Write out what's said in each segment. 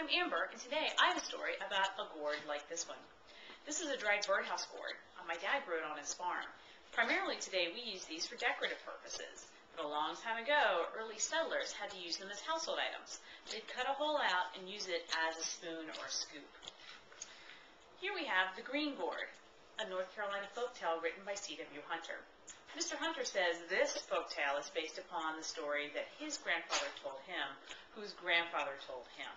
Amber, and today I have a story about a gourd like this one. This is a dried birdhouse gourd. My dad grew it on his farm. Primarily today we use these for decorative purposes, but a long time ago, early settlers had to use them as household items. They'd cut a hole out and use it as a spoon or a scoop. Here we have the Green Gourd, a North Carolina folktale written by C.W. Hunter. Mr. Hunter says this folktale is based upon the story that his grandfather told him, whose grandfather told him.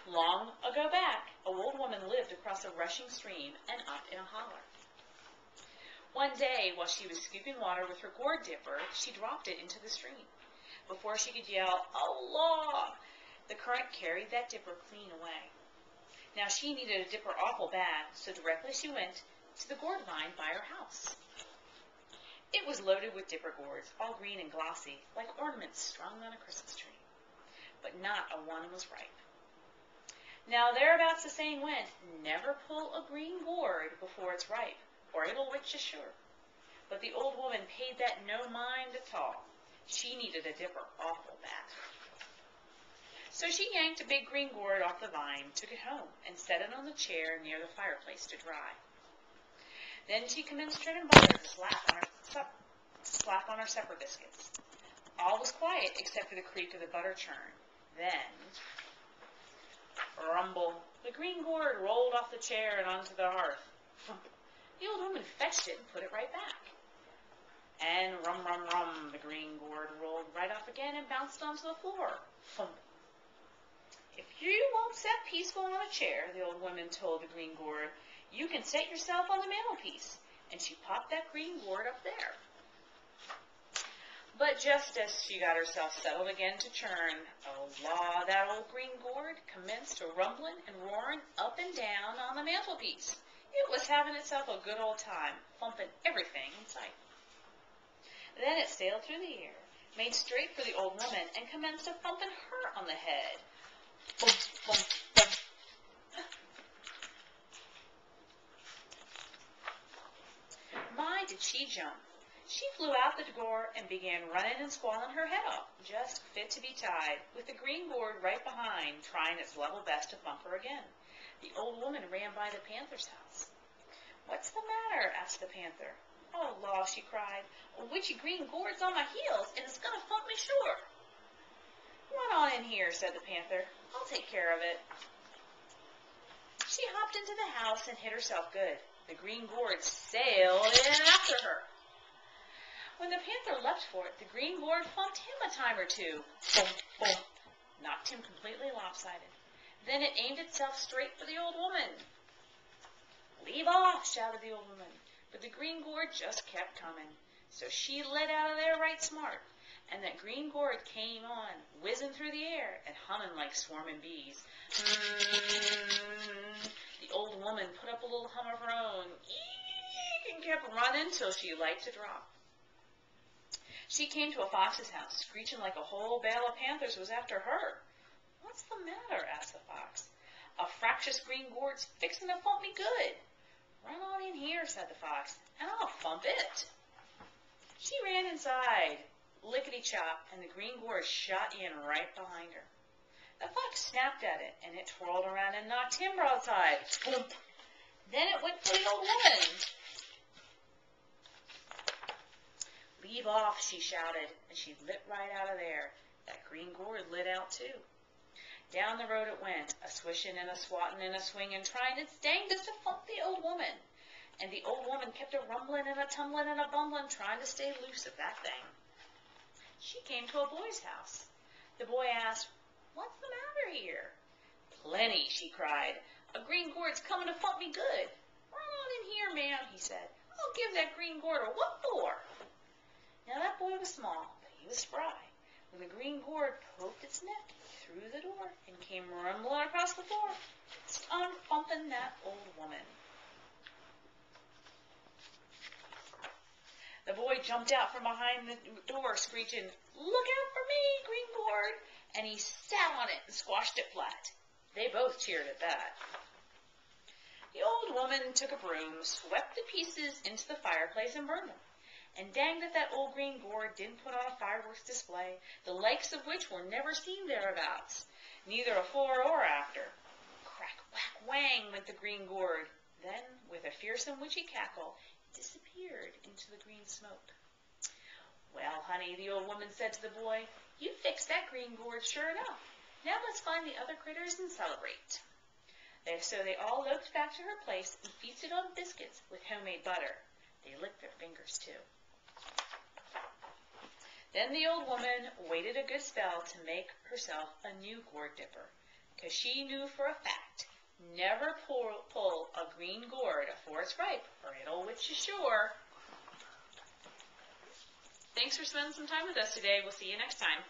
Long ago back, a old woman lived across a rushing stream and up in a holler. One day, while she was scooping water with her gourd dipper, she dropped it into the stream. Before she could yell, "Allah!" the current carried that dipper clean away. Now she needed a dipper awful bad, so directly she went to the gourd vine by her house. It was loaded with dipper gourds, all green and glossy, like ornaments strung on a Christmas tree. But not a one was ripe. Now thereabouts the saying went, never pull a green gourd before it's ripe, or it'll witch you sure. But the old woman paid that no mind at all. She needed a dipper awful bad. So she yanked a big green gourd off the vine, took it home, and set it on the chair near the fireplace to dry. Then she commenced churning butter to slap on her supper biscuits. All was quiet except for the creak of the butter churn. Then, rumble, the green gourd rolled off the chair and onto the hearth. The old woman fetched it and put it right back. And rum, rum, rum, the green gourd rolled right off again and bounced onto the floor. Thump. If you won't sit peaceful on a chair, the old woman told the green gourd, you can set yourself on the mantelpiece. And she popped that green gourd up there. But just as she got herself settled again to churn, oh law, that old green gourd commenced rumbling and roaring up and down on the mantelpiece. It was having itself a good old time, thumping everything in sight. Then it sailed through the air, made straight for the old woman, and commenced thumping her on the head. Bump, bump, bump. My, did she jump. She flew out the door and began running and squalling her head off, just fit to be tied, with the green gourd right behind, trying its level best to thump her again. The old woman ran by the panther's house. What's the matter? Asked the panther. Oh, law, she cried. A witchy green gourd's on my heels, and it's going to thump me sure. Run on in here, said the panther. I'll take care of it. She hopped into the house and hid herself good. The green gourd sailed in after her. When the panther leapt for it, the green gourd thumped him a time or two. Boom, boom. Knocked him completely lopsided. Then it aimed itself straight for the old woman. Leave off, shouted the old woman. But the green gourd just kept coming. So she lit out of there right smart. And that green gourd came on, whizzing through the air and humming like swarming bees. The old woman put up a little hum of her own, eek, and kept running till she liked to drop. She came to a fox's house, screeching like a whole bale of panthers was after her. What's the matter? Asked the fox. A fractious green gourd's fixing to thump me good. Run on in here, said the fox, and I'll thump it. She ran inside, lickety-chop, and the green gourd shot in right behind her. The fox snapped at it, and it twirled around and knocked him broadside. Boom. Then it went for the old woman. Leave off, she shouted, and she lit right out of there. That green gourd lit out too. Down the road it went, a swishing and a swatting and a swinging, trying its dangest to thump the old woman. And the old woman kept a rumbling and a tumbling and a bumbling, trying to stay loose of that thing. She came to a boy's house. The boy asked, what's the matter here? Plenty, she cried. A green gourd's coming to thump me good. Run on in here, ma'am, he said. I'll give that green gourd a what for? Now that boy was small, but he was spry. When the green gourd poked its neck through the door and came rumbling across the floor, thumping that old woman. The boy jumped out from behind the door, screeching, look out for me, green gourd, and he sat on it and squashed it flat. They both cheered at that. The old woman took a broom, swept the pieces into the fireplace, and burned them. And dang that old green gourd didn't put on a fireworks display, the likes of which were never seen thereabouts. neither afore or after. Crack, whack, whang went the green gourd. Then, with a fearsome witchy cackle, it disappeared into the green smoke. Well, honey, the old woman said to the boy, you fixed that green gourd sure enough. Now let's find the other critters and celebrate. So they all loped back to her place and feasted on biscuits with homemade butter. They licked their fingers, too. Then the old woman waited a good spell to make herself a new gourd dipper, 'cause she knew for a fact, never pull a green gourd afore it's ripe, or it'll witch you sure. Thanks for spending some time with us today. We'll see you next time.